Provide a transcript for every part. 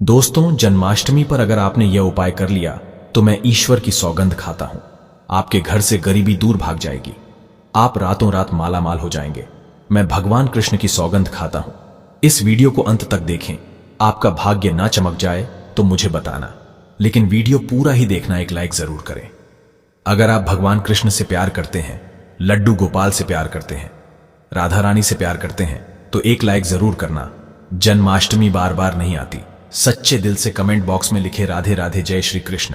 दोस्तों, जन्माष्टमी पर अगर आपने यह उपाय कर लिया तो मैं ईश्वर की सौगंध खाता हूं, आपके घर से गरीबी दूर भाग जाएगी, आप रातों रात माला माल हो जाएंगे। मैं भगवान कृष्ण की सौगंध खाता हूं। इस वीडियो को अंत तक देखें। आपका भाग्य ना चमक जाए तो मुझे बताना, लेकिन वीडियो पूरा ही देखना, एक लाइक जरूर करें। अगर आप भगवान कृष्ण से प्यार करते हैं, लड्डू गोपाल से प्यार करते हैं, राधा रानी से प्यार करते हैं तो एक लाइक जरूर करना। जन्माष्टमी बार बार नहीं आती। सच्चे दिल से कमेंट बॉक्स में लिखे राधे राधे, जय श्री कृष्ण।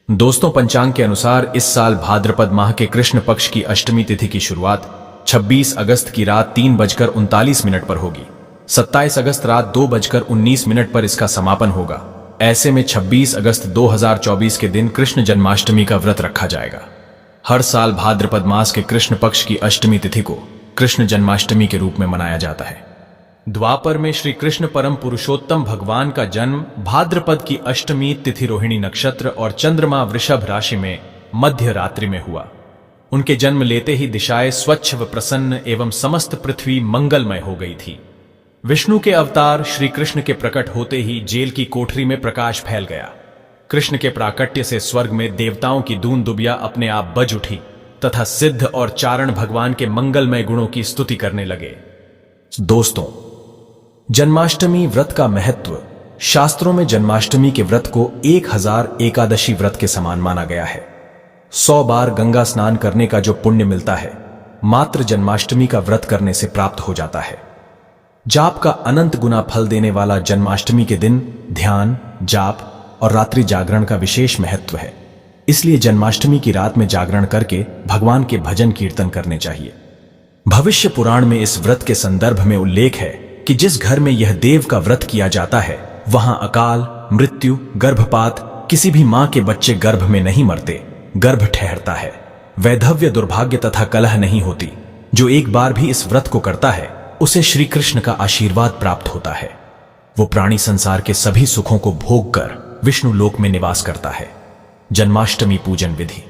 दोस्तों, पंचांग के अनुसार इस साल भाद्रपद माह के कृष्ण पक्ष की अष्टमी तिथि की शुरुआत 26 अगस्त की रात 3:39 पर होगी। 27 अगस्त रात 2:19 पर इसका समापन होगा। ऐसे में 26 अगस्त 2024 के दिन कृष्ण जन्माष्टमी का व्रत रखा जाएगा। हर साल भाद्रपद मास के कृष्ण पक्ष की अष्टमी तिथि को कृष्ण जन्माष्टमी के रूप में मनाया जाता है। द्वापर में श्री कृष्ण परम पुरुषोत्तम भगवान का जन्म भाद्रपद की अष्टमी तिथि रोहिणी नक्षत्र और चंद्रमा वृषभ राशि में मध्य रात्रि में हुआ। उनके जन्म लेते ही दिशाएं स्वच्छ व प्रसन्न एवं समस्त पृथ्वी मंगलमय हो गई थी। विष्णु के अवतार श्री कृष्ण के प्रकट होते ही जेल की कोठरी में प्रकाश फैल गया। कृष्ण के प्राकट्य से स्वर्ग में देवताओं की दून दुबिया अपने आप बज उठी तथा सिद्ध और चारण भगवान के मंगलमय गुणों की स्तुति करने लगे। दोस्तों, जन्माष्टमी व्रत का महत्व। शास्त्रों में जन्माष्टमी के व्रत को 1000 एकादशी व्रत के समान माना गया है। 100 बार गंगा स्नान करने का जो पुण्य मिलता है, मात्र जन्माष्टमी का व्रत करने से प्राप्त हो जाता है। जाप का अनंत गुना फल देने वाला जन्माष्टमी के दिन ध्यान, जाप और रात्रि जागरण का विशेष महत्व है। इसलिए जन्माष्टमी की रात में जागरण करके भगवान के भजन कीर्तन करने चाहिए। भविष्य पुराण में इस व्रत के संदर्भ में उल्लेख है कि जिस घर में यह देव का व्रत किया जाता है, वहां अकाल, मृत्यु, गर्भपात, किसी भी मां के बच्चे गर्भ में नहीं मरते, गर्भ ठहरता है। वैधव्य, दुर्भाग्य तथा कलह नहीं होती। जो एक बार भी इस व्रत को करता है, उसे श्री कृष्ण का आशीर्वाद प्राप्त होता है। वो प्राणी संसार के सभी सुखों को भोग कर विष्णु लोक में निवास करता है। जन्माष्टमी पूजन विधि।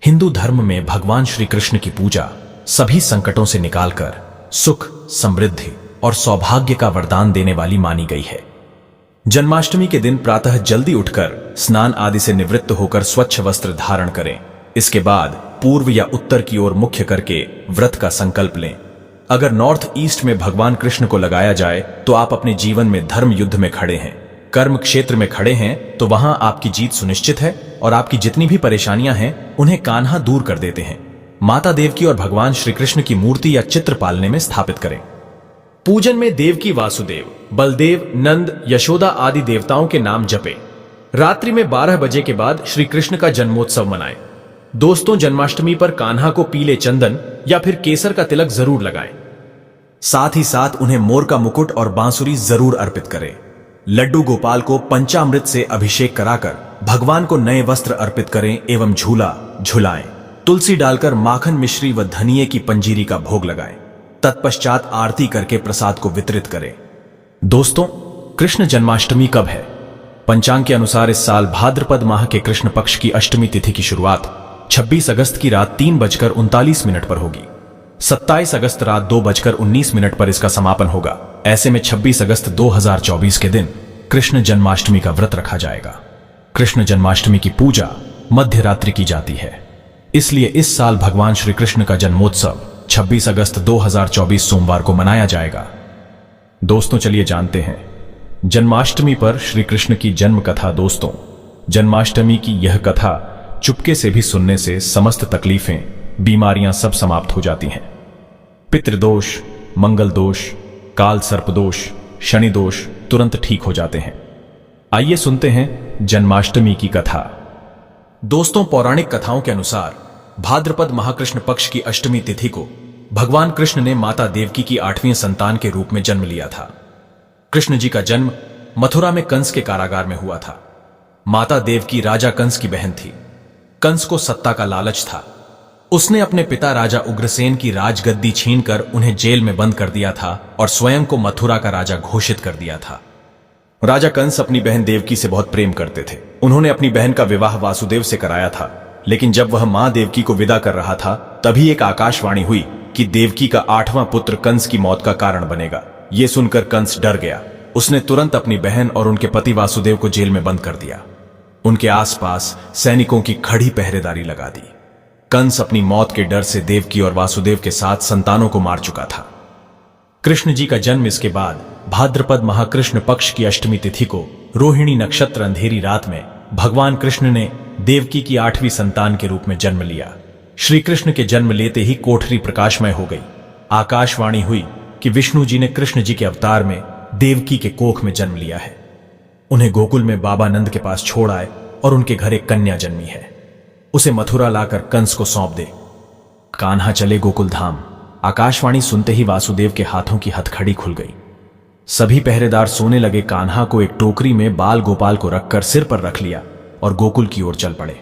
हिंदू धर्म में भगवान श्री कृष्ण की पूजा सभी संकटों से निकालकर सुख, समृद्धि और सौभाग्य का वरदान देने वाली मानी गई है। जन्माष्टमी के दिन प्रातः जल्दी उठकर स्नान आदि से निवृत्त होकर स्वच्छ वस्त्र धारण करें। इसके बाद पूर्व या उत्तर की ओर मुख्य करके व्रत का संकल्प लें। अगर नॉर्थ ईस्ट में भगवान कृष्ण को लगाया जाए तो आप अपने जीवन में धर्म युद्ध में खड़े हैं, कर्म क्षेत्र में खड़े हैं, तो वहां आपकी जीत सुनिश्चित है और आपकी जितनी भी परेशानियां हैं उन्हें कान्हा दूर कर देते हैं। माता देवकी और भगवान श्री कृष्ण की मूर्ति या चित्र पालने में स्थापित करें। पूजन में देवकी, वासुदेव, बलदेव, नंद, यशोदा आदि देवताओं के नाम जपे। रात्रि में 12 बजे के बाद श्री कृष्ण का जन्मोत्सव मनाएं। दोस्तों, जन्माष्टमी पर कान्हा को पीले चंदन या फिर केसर का तिलक जरूर लगाएं। साथ ही साथ उन्हें मोर का मुकुट और बांसुरी जरूर अर्पित करें। लड्डू गोपाल को पंचामृत से अभिषेक कराकर भगवान को नए वस्त्र अर्पित करें एवं झूला झुलाएं। तुलसी डालकर माखन, मिश्री व धनिये की पंजीरी का भोग लगाएं। तत्पश्चात आरती करके प्रसाद को वितरित करें। दोस्तों, कृष्ण जन्माष्टमी कब है? पंचांग के अनुसार इस साल भाद्रपद माह के कृष्ण पक्ष की अष्टमी तिथि की शुरुआत 26 अगस्त की रात 3:39 पर होगी। 27 अगस्त रात 2:19 पर इसका समापन होगा। ऐसे में 26 अगस्त 2024 के दिन कृष्ण जन्माष्टमी का व्रत रखा जाएगा। कृष्ण जन्माष्टमी की पूजा मध्य रात्रि की जाती है। इसलिए इस साल भगवान श्री कृष्ण का जन्मोत्सव 26 अगस्त 2024 सोमवार को मनाया जाएगा। दोस्तों, चलिए जानते हैं जन्माष्टमी पर श्री कृष्ण की जन्म कथा। दोस्तों, जन्माष्टमी की यह कथा चुपके से भी सुनने से समस्त तकलीफें, बीमारियां सब समाप्त हो जाती हैं। पितृदोष, मंगल दोष, काल सर्पदोष, शनि दोष तुरंत ठीक हो जाते हैं। आइए सुनते हैं जन्माष्टमी की कथा। दोस्तों, पौराणिक कथाओं के अनुसार भाद्रपद महाकृष्ण पक्ष की अष्टमी तिथि को भगवान कृष्ण ने माता देवकी की 8वीं संतान के रूप में जन्म लिया था। कृष्ण जी का जन्म मथुरा में कंस के कारागार में हुआ था। माता देवकी राजा कंस की बहन थी। कंस को सत्ता का लालच था। उसने अपने पिता राजा उग्रसेन की राजगद्दी छीनकर उन्हें जेल में बंद कर दिया था और स्वयं को मथुरा का राजा घोषित कर दिया था। राजा कंस अपनी बहन देवकी से बहुत प्रेम करते थे। उन्होंने अपनी बहन का विवाह वासुदेव से कराया था। लेकिन जब वह मां देवकी को विदा कर रहा था, तभी एक आकाशवाणी हुई कि देवकी का 8वां पुत्र कंस की मौत का कारण बनेगा। यह सुनकर कंस डर गया। उसने तुरंत अपनी बहन और उनके पति वासुदेव को जेल में बंद कर दिया। उनके आसपास सैनिकों की खड़ी पहरेदारी लगा दी। कंस अपनी मौत के डर से देवकी और वासुदेव के साथ संतानों को मार चुका था। कृष्ण जी का जन्म इसके बाद भाद्रपद महाकृष्ण पक्ष की अष्टमी तिथि को रोहिणी नक्षत्र अंधेरी रात में भगवान कृष्ण ने देवकी की 8वीं संतान के रूप में जन्म लिया। श्री कृष्ण के जन्म लेते ही कोठरी प्रकाशमय हो गई। आकाशवाणी हुई कि विष्णु जी ने कृष्ण जी के अवतार में देवकी के कोख में जन्म लिया है। उन्हें गोकुल में बाबा नंद के पास छोड़ आए और उनके घर एक कन्या जन्मी है। उसे मथुरा लाकर कंस को सौंप दे। कान्हा चले गोकुल धाम। आकाशवाणी सुनते ही वासुदेव के हाथों की हथकड़ी खुल गई। सभी पहरेदार सोने लगे। कान्हा को एक टोकरी में बाल गोपाल को रखकर सिर पर रख लिया और गोकुल की ओर चल पड़े।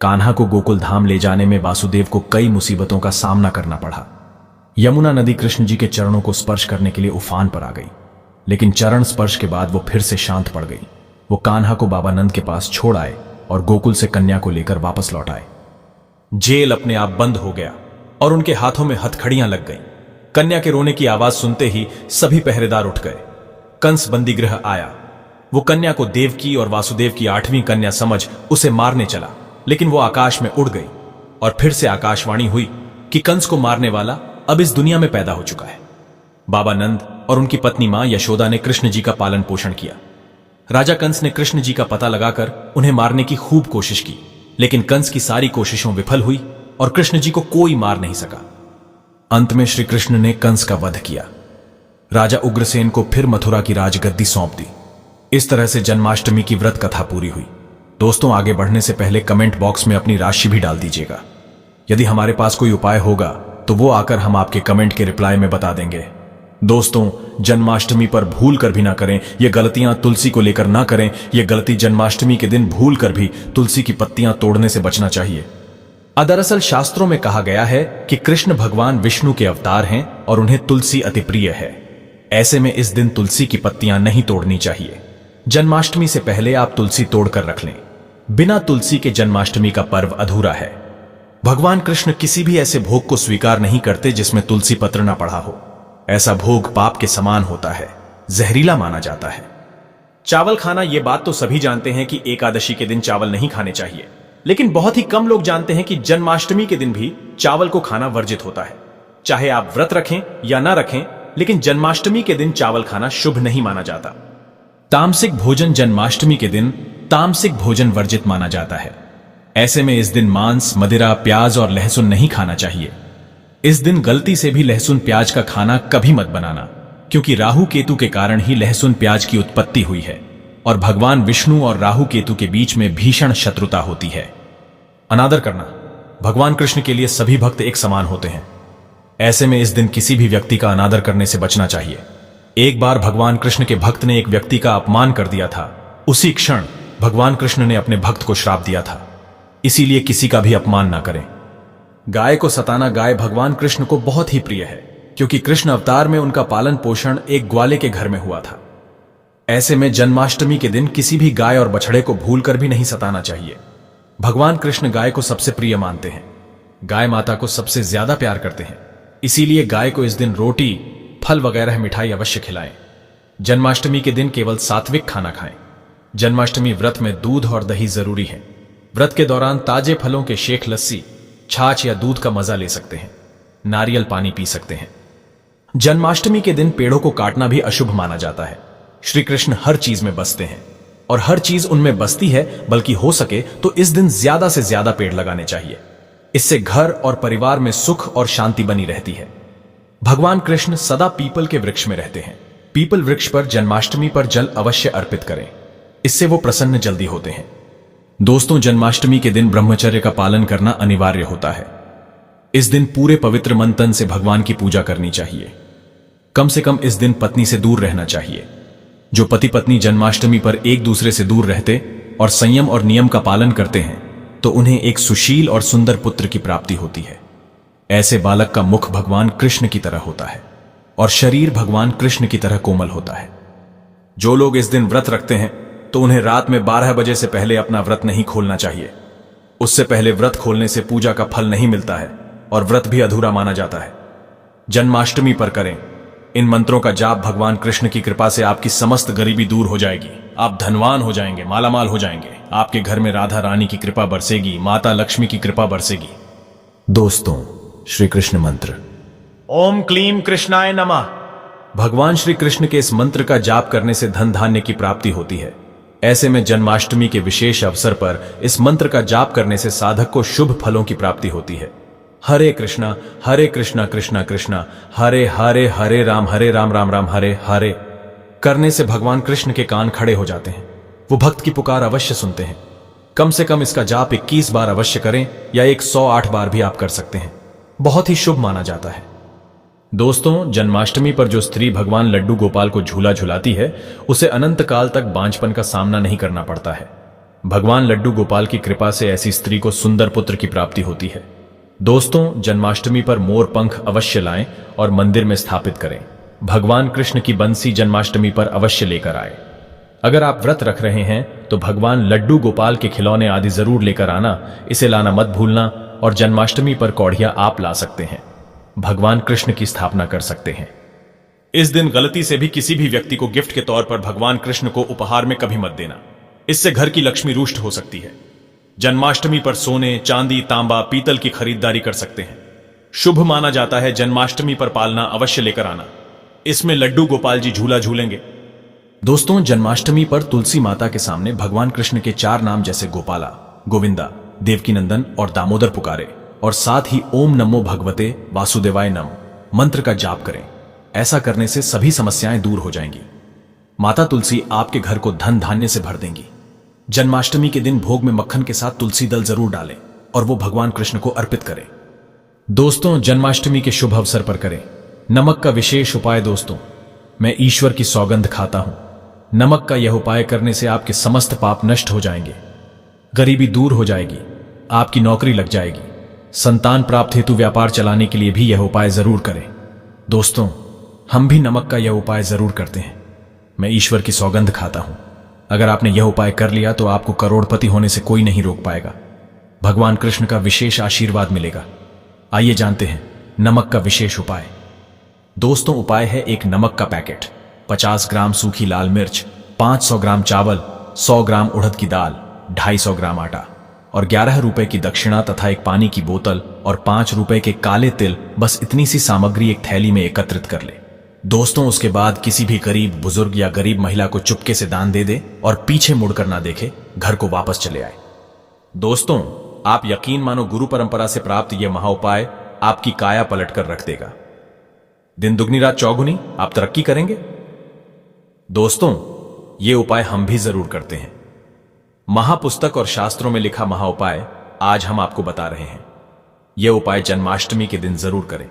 कान्हा को गोकुल धाम ले जाने में वासुदेव को कई मुसीबतों का सामना करना पड़ा। यमुना नदी कृष्ण जी के चरणों को स्पर्श करने के लिए उफान पर आ गई, लेकिन चरण स्पर्श के बाद वो फिर से शांत पड़ गई। वो कान्हा को बाबा नंद के पास छोड़ आए और गोकुल से कन्या को लेकर वापस लौट आए। जेल अपने आप बंद हो गया और उनके हाथों में हथकड़ियां लग गईं। कन्या के रोने की आवाज सुनते ही सभी पहरेदार उठ गए। कंस बंदीगृह आया। वो कन्या को देवकी और वासुदेव की 8वीं कन्या समझ उसे मारने चला, लेकिन वो आकाश में उड़ गई और फिर से आकाशवाणी हुई कि कंस को मारने वाला अब इस दुनिया में पैदा हो चुका है। बाबा नंद और उनकी पत्नी मां यशोदा ने कृष्ण जी का पालन पोषण किया। राजा कंस ने कृष्ण जी का पता लगाकर उन्हें मारने की खूब कोशिश की, लेकिन कंस की सारी कोशिशों विफल हुई और कृष्ण जी को कोई मार नहीं सका। अंत में श्री कृष्ण ने कंस का वध किया। राजा उग्रसेन को फिर मथुरा की राजगद्दी सौंप दी। इस तरह से जन्माष्टमी की व्रत कथा पूरी हुई। दोस्तों, आगे बढ़ने से पहले कमेंट बॉक्स में अपनी राशि भी डाल दीजिएगा। यदि हमारे पास कोई उपाय होगा तो वो आकर हम आपके कमेंट के रिप्लाई में बता देंगे। दोस्तों, जन्माष्टमी पर भूल कर भी ना करें। ये गलतियां तुलसी को लेकर ना करें। ये गलती जन्माष्टमी के दिन भूल कर भी तुलसी की पत्तियां तोड़ने से बचना चाहिए। दरअसल शास्त्रों में कहा गया है कि कृष्ण भगवान विष्णु के अवतार हैं और उन्हें तुलसी अति प्रिय है। ऐसे में इस दिन तुलसी की पत्तियां नहीं तोड़नी चाहिए। जन्माष्टमी से पहले आप तुलसी तोड़कर रख लें। बिना तुलसी के जन्माष्टमी का पर्व अधूरा है। भगवान कृष्ण किसी भी ऐसे भोग को स्वीकार नहीं करते जिसमें तुलसी पत्र ना पड़ा हो। ऐसा भोग पाप के समान होता है, जहरीला माना जाता है। चावल खाना, ये बात तो सभी जानते हैं कि एकादशी के दिन चावल नहीं खाने चाहिए, लेकिन बहुत ही कम लोग जानते हैं कि जन्माष्टमी के दिन भी चावल को खाना वर्जित होता है। चाहे आप व्रत रखें या ना रखें, लेकिन जन्माष्टमी के दिन चावल खाना शुभ नहीं माना जाता। तामसिक भोजन जन्माष्टमी के दिन तामसिक भोजन वर्जित माना जाता है। ऐसे में इस दिन मांस, मदिरा, प्याज और लहसुन नहीं खाना चाहिए। इस दिन गलती से भी लहसुन प्याज का खाना कभी मत बनाना, क्योंकि राहु केतु के कारण ही लहसुन प्याज की उत्पत्ति हुई है और भगवान विष्णु और राहु केतु के बीच में भीषण शत्रुता होती है। अनादर करना, भगवान कृष्ण के लिए सभी भक्त एक समान होते हैं। ऐसे में इस दिन किसी भी व्यक्ति का अनादर करने से बचना चाहिए। एक बार भगवान कृष्ण के भक्त ने एक व्यक्ति का अपमान कर दिया था। उसी क्षण भगवान कृष्ण ने अपने भक्त को श्राप दिया था। इसीलिए किसी का भी अपमान ना करें। गाय को सताना, गाय भगवान कृष्ण को बहुत ही प्रिय है, क्योंकि कृष्ण अवतार में उनका पालन पोषण एक ग्वाले के घर में हुआ था। ऐसे में जन्माष्टमी के दिन किसी भी गाय और बछड़े को भूलकर भी नहीं सताना चाहिए। भगवान कृष्ण गाय को सबसे प्रिय मानते हैं। गाय माता को सबसे ज्यादा प्यार करते हैं। इसीलिए गाय को इस दिन रोटी, फल वगैरह मिठाई अवश्य खिलाएं। जन्माष्टमी के दिन केवल सात्विक खाना खाएं। जन्माष्टमी व्रत में दूध और दही जरूरी है। व्रत के दौरान ताजे फलों के शेख, लस्सी, छाछ या दूध का मजा ले सकते हैं। नारियल पानी पी सकते हैं। जन्माष्टमी के दिन पेड़ों को काटना भी अशुभ माना जाता है। श्री कृष्ण हर चीज में बसते हैं और हर चीज उनमें बसती है, बल्कि हो सके तो इस दिन ज्यादा से ज्यादा पेड़ लगाने चाहिए। इससे घर और परिवार में सुख और शांति बनी रहती है। भगवान कृष्ण सदा पीपल के वृक्ष में रहते हैं। पीपल वृक्ष पर जन्माष्टमी पर जल अवश्य अर्पित करें, इससे वो प्रसन्न जल्दी होते हैं। दोस्तों, जन्माष्टमी के दिन ब्रह्मचर्य का पालन करना अनिवार्य होता है। इस दिन पूरे पवित्र मन तन से भगवान की पूजा करनी चाहिए। कम से कम इस दिन पत्नी से दूर रहना चाहिए। जो पति पत्नी जन्माष्टमी पर एक दूसरे से दूर रहते और संयम और नियम का पालन करते हैं, तो उन्हें एक सुशील और सुंदर पुत्र की प्राप्ति होती है। ऐसे बालक का मुख भगवान कृष्ण की तरह होता है और शरीर भगवान कृष्ण की तरह कोमल होता है। जो लोग इस दिन व्रत रखते हैं तो उन्हें रात में 12 बजे से पहले अपना व्रत नहीं खोलना चाहिए। उससे पहले व्रत खोलने से पूजा का फल नहीं मिलता है और व्रत भी अधूरा माना जाता है। जन्माष्टमी पर करें, इन मंत्रों का जाप भगवान कृष्ण की कृपा से आपकी समस्त गरीबी दूर हो जाएगी। आप धनवान हो जाएंगे, मालामाल हो जाएंगे। आपके घर में राधा रानी की कृपा बरसेगी, माता लक्ष्मी की कृपा बरसेगी। दोस्तों, श्री कृष्ण मंत्र ओम क्लीम कृष्णाय नमः। भगवान श्री कृष्ण के इस मंत्र का जाप करने से धन धान्य की प्राप्ति होती है। ऐसे में जन्माष्टमी के विशेष अवसर पर इस मंत्र का जाप करने से साधक को शुभ फलों की प्राप्ति होती है। हरे कृष्णा कृष्णा कृष्णा हरे हरे, हरे राम राम राम हरे हरे करने से भगवान कृष्ण के कान खड़े हो जाते हैं। वो भक्त की पुकार अवश्य सुनते हैं। कम से कम इसका जाप 21 बार अवश्य करें या 108 बार भी आप कर सकते हैं। बहुत ही शुभ माना जाता है। दोस्तों, जन्माष्टमी पर जो स्त्री भगवान लड्डू गोपाल को झूला झुलाती है उसे अनंत काल तक बांझपन का सामना नहीं करना पड़ता है। भगवान लड्डू गोपाल की कृपा से ऐसी स्त्री को सुंदर पुत्र की प्राप्ति होती है। दोस्तों, जन्माष्टमी पर मोर पंख अवश्य लाएं और मंदिर में स्थापित करें। भगवान कृष्ण की बंसी जन्माष्टमी पर अवश्य लेकर आए। अगर आप व्रत रख रहे हैं तो भगवान लड्डू गोपाल के खिलौने आदि जरूर लेकर आना। इसे लाना मत भूलना। और जन्माष्टमी पर कौड़िया आप ला सकते हैं। भगवान कृष्ण की स्थापना कर सकते हैं। इस दिन गलती से भी किसी भी व्यक्ति को गिफ्ट के तौर पर भगवान कृष्ण को उपहार में कभी मत देना। इससे घर की लक्ष्मी रुष्ट हो सकती है। जन्माष्टमी पर सोने, चांदी, तांबा, पीतल की खरीदारी कर सकते हैं। शुभ माना जाता है जन्माष्टमी पर पालना अवश्य लेकर आना। इसमें लड्डू गोपाल जी झूला झूलेंगे। दोस्तों, जन्माष्टमी पर तुलसी माता के सामने भगवान कृष्ण के 4 नाम जैसे गोपाला, गोविंदा, देवकीनंदन और दामोदर पुकारे और साथ ही ओम नमो भगवते वासुदेवाय नम मंत्र का जाप करें। ऐसा करने से सभी समस्याएं दूर हो जाएंगी। माता तुलसी आपके घर को धन धान्य से भर देंगी। जन्माष्टमी के दिन भोग में मक्खन के साथ तुलसी दल जरूर डालें और वो भगवान कृष्ण को अर्पित करें। दोस्तों, जन्माष्टमी के शुभ अवसर पर करें नमक का विशेष उपाय। दोस्तों, मैं ईश्वर की सौगंध खाता हूं। नमक का यह उपाय करने से आपके समस्त पाप नष्ट हो जाएंगे, गरीबी दूर हो जाएगी, आपकी नौकरी लग जाएगी। संतान प्राप्त हेतु व्यापार चलाने के लिए भी यह उपाय जरूर करें। दोस्तों, हम भी नमक का यह उपाय जरूर करते हैं। मैं ईश्वर की सौगंध खाता हूं। अगर आपने यह उपाय कर लिया तो आपको करोड़पति होने से कोई नहीं रोक पाएगा। भगवान कृष्ण का विशेष आशीर्वाद मिलेगा। आइए जानते हैं नमक का विशेष उपाय। दोस्तों, उपाय है एक नमक का पैकेट, 50 ग्राम सूखी लाल मिर्च, 500 ग्राम चावल, 100 ग्राम उड़द की दाल, 250 ग्राम आटा और 11 रुपए की दक्षिणा तथा एक पानी की बोतल और 5 रुपए के काले तिल। बस इतनी सी सामग्री एक थैली में एकत्रित कर ले। दोस्तों, उसके बाद किसी भी गरीब बुजुर्ग या गरीब महिला को चुपके से दान दे दे और पीछे मुड़कर ना देखे, घर को वापस चले आए। दोस्तों, आप यकीन मानो गुरु परंपरा से प्राप्त यह महाउपाय आपकी काया पलट कर रख देगा। दिन दुगनी रात चौगुनी, आप तरक्की करेंगे। दोस्तों, ये उपाय हम भी जरूर करते हैं। महापुस्तक और शास्त्रों में लिखा महाउपाय आज हम आपको बता रहे हैं। यह उपाय जन्माष्टमी के दिन जरूर करें।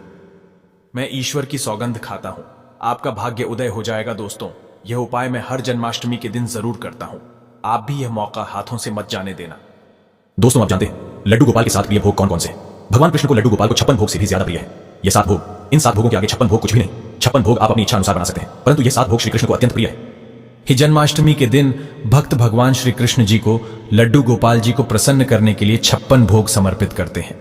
मैं ईश्वर की सौगंध खाता हूं। आपका भाग्य उदय हो जाएगा। दोस्तों, यह उपाय मैं हर जन्माष्टमी के दिन जरूर करता हूं। आप भी यह मौका हाथों से मत जाने देना। दोस्तों, आप जानते हैं लड्डू गोपाल के 7 प्रिय भोग कौन कौन से? भगवान कृष्ण को लड्डू गोपाल को 56 भोग से भी ज्यादा प्रिय है। ये 7 भोग, इन 7 भोगों के आगे 56 भोग कुछ भी नहीं। 56 भोग आप अपनी इच्छा अनुसार बना सकते हैं, परंतु ये 7 भोग श्री कृष्ण को अत्यंत प्रिय है। ही जन्माष्टमी के दिन भक्त भगवान श्री कृष्ण जी को लड्डू गोपाल जी को प्रसन्न करने के लिए 56 भोग समर्पित करते हैं।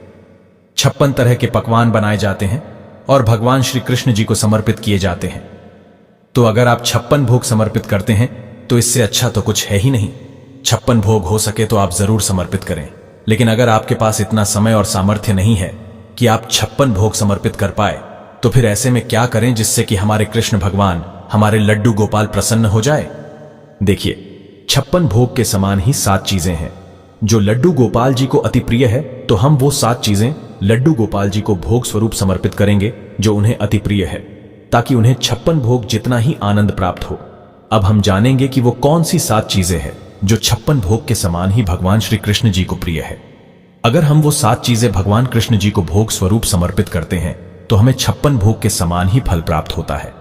56 तरह के पकवान बनाए जाते हैं और भगवान श्री कृष्ण जी को समर्पित किए जाते हैं। तो अगर आप 56 भोग समर्पित करते हैं तो इससे अच्छा तो कुछ है ही नहीं। 56 भोग हो सके तो आप जरूर समर्पित करें, लेकिन अगर आपके पास इतना समय और सामर्थ्य नहीं है कि आप 56 भोग समर्पित कर पाए, तो फिर ऐसे में क्या करें जिससे कि हमारे कृष्ण भगवान, हमारे लड्डू गोपाल प्रसन्न हो जाए। देखिए, 56 भोग के समान ही 7 चीजें हैं जो लड्डू गोपाल जी को अति प्रिय है। तो हम वो 7 चीजें लड्डू गोपाल जी को भोग स्वरूप समर्पित करेंगे जो उन्हें अति प्रिय है, ताकि उन्हें 56 भोग जितना ही आनंद प्राप्त हो। अब हम जानेंगे कि वो कौन सी 7 चीजें हैं जो 56 भोग के समान ही भगवान श्री कृष्ण जी को प्रिय है। अगर हम वो 7 चीजें भगवान कृष्ण जी को भोग स्वरूप समर्पित करते हैं तो हमें 56 भोग के समान ही फल प्राप्त होता है।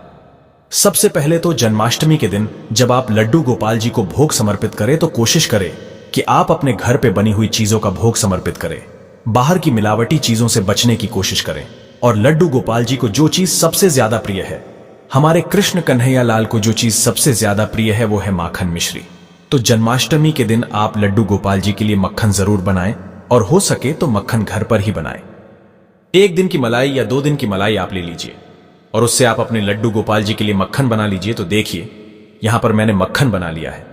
सबसे पहले तो जन्माष्टमी के दिन जब आप लड्डू गोपाल जी को भोग समर्पित करें तो कोशिश करें कि आप अपने घर पे बनी हुई चीजों का भोग समर्पित करें। बाहर की मिलावटी चीजों से बचने की कोशिश करें और लड्डू गोपाल जी को जो चीज सबसे ज्यादा प्रिय है, हमारे कृष्ण कन्हैया लाल को जो चीज सबसे ज्यादा प्रिय है वो है माखन मिश्री। तो जन्माष्टमी के दिन आप लड्डू गोपाल जी के लिए मक्खन जरूर बनाएं और हो सके तो मक्खन घर पर ही बनाएं। 1 दिन की मलाई या 2 दिन की मलाई आप ले लीजिए और उससे आप अपने लड्डू गोपाल जी के लिए मक्खन बना लीजिए। तो देखिए यहां पर मैंने मक्खन बना लिया है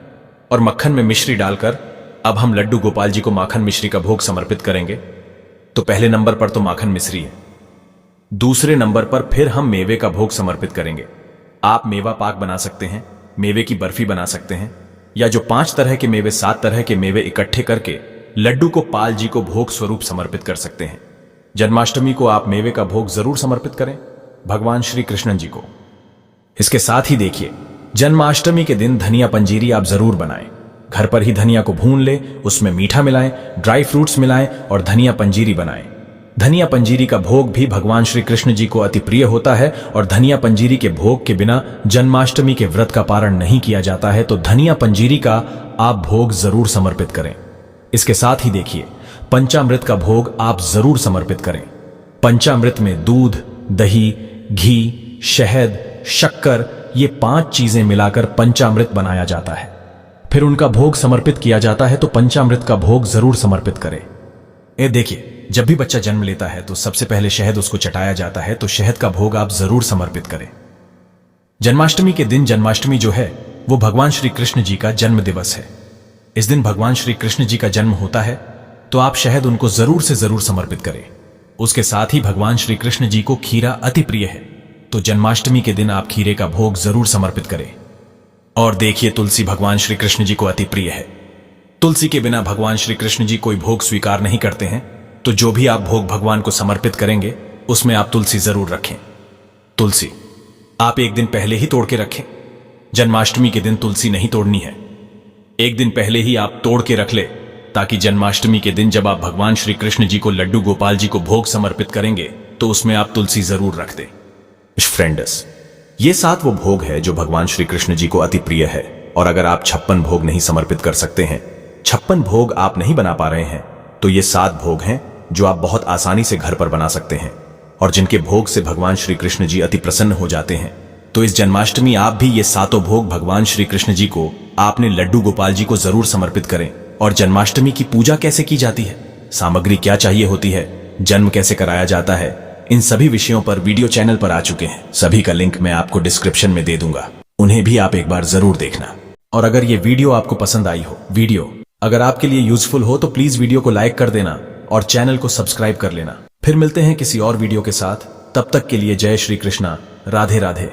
और मक्खन में मिश्री डालकर अब हम लड्डू गोपाल जी को माखन मिश्री का भोग समर्पित करेंगे। तो पहले नंबर पर तो माखन मिश्री है, दूसरे नंबर पर फिर हम मेवे का भोग समर्पित करेंगे। आप मेवा पाक बना सकते हैं, मेवे की बर्फी बना सकते हैं, या जो 5 तरह के मेवे 7 तरह के मेवे इकट्ठे करके लड्डू को पाल जी को भोग स्वरूप समर्पित कर सकते हैं। जन्माष्टमी को आप मेवे का भोग जरूर समर्पित करें भगवान श्री कृष्ण जी को। इसके साथ ही देखिए जन्माष्टमी के दिन धनिया पंजीरी आप जरूर बनाएं। घर पर ही धनिया को भून ले, उसमें मीठा मिलाएं, ड्राई फ्रूट्स मिलाएं और धनिया पंजीरी बनाएं। धनिया पंजीरी का भोग भी भगवान श्री कृष्ण जी को अति प्रिय होता है और धनिया पंजीरी के भोग के बिना जन्माष्टमी के व्रत का पारण नहीं किया जाता है। तो धनिया पंजीरी का आप भोग जरूर समर्पित करें। इसके साथ ही देखिए पंचामृत का भोग आप जरूर समर्पित करें। पंचामृत में दूध, दही, घी, शहद, शक्कर ये 5 चीजें मिलाकर पंचामृत बनाया जाता है, फिर उनका भोग समर्पित किया जाता है। तो पंचामृत का भोग जरूर समर्पित करें। ये देखिए जब भी बच्चा जन्म लेता है तो सबसे पहले शहद उसको चटाया जाता है, तो शहद का भोग आप जरूर समर्पित करें। जन्माष्टमी के दिन, जन्माष्टमी जो है वो भगवान श्री कृष्ण जी का जन्म दिवस है। इस दिन भगवान श्री कृष्ण जी का जन्म होता है, तो आप शहद उनको जरूर से जरूर समर्पित करें। उसके साथ ही भगवान श्री कृष्ण जी को खीरा अति प्रिय है, तो जन्माष्टमी के दिन आप खीरे का भोग जरूर समर्पित करें। और देखिए तुलसी भगवान श्री कृष्ण जी को अति प्रिय है। तुलसी के बिना भगवान श्री कृष्ण जी कोई भोग स्वीकार नहीं करते हैं, तो जो भी आप भोग भगवान को समर्पित करेंगे उसमें आप तुलसी जरूर रखें। तुलसी आप एक दिन पहले ही तोड़ के रखें। जन्माष्टमी के दिन तुलसी नहीं तोड़नी है, एक दिन पहले ही आप तोड़ के रख ले, ताकि जन्माष्टमी के दिन जब आप भगवान श्री कृष्ण जी को लड्डू गोपाल जी को भोग समर्पित करेंगे तो उसमें आप तुलसी जरूर रख दें। फ्रेंड्स, ये 7 वो भोग है जो भगवान श्री कृष्ण जी को अति प्रिय है। और अगर आप 56 भोग नहीं समर्पित कर सकते हैं, 56 भोग आप नहीं बना पा रहे हैं, तो ये 7 भोग हैं जो आप बहुत आसानी से घर पर बना सकते हैं और जिनके भोग से भगवान श्री कृष्ण जी अति प्रसन्न हो जाते हैं। तो इस जन्माष्टमी आप भी ये 7 भोग भगवान श्री कृष्ण जी को आपने लड्डू गोपाल जी को जरूर समर्पित करें। और जन्माष्टमी की पूजा कैसे की जाती है, सामग्री क्या चाहिए होती है, जन्म कैसे कराया जाता है, इन सभी विषयों पर वीडियो चैनल पर आ चुके हैं। सभी का लिंक मैं आपको डिस्क्रिप्शन में दे दूंगा, उन्हें भी आप एक बार जरूर देखना। और अगर ये वीडियो आपको पसंद आई हो, वीडियो अगर आपके लिए यूजफुल हो, तो प्लीज वीडियो को लाइक कर देना और चैनल को सब्सक्राइब कर लेना। फिर मिलते हैं किसी और वीडियो के साथ, तब तक के लिए जय श्री कृष्णा, राधे राधे।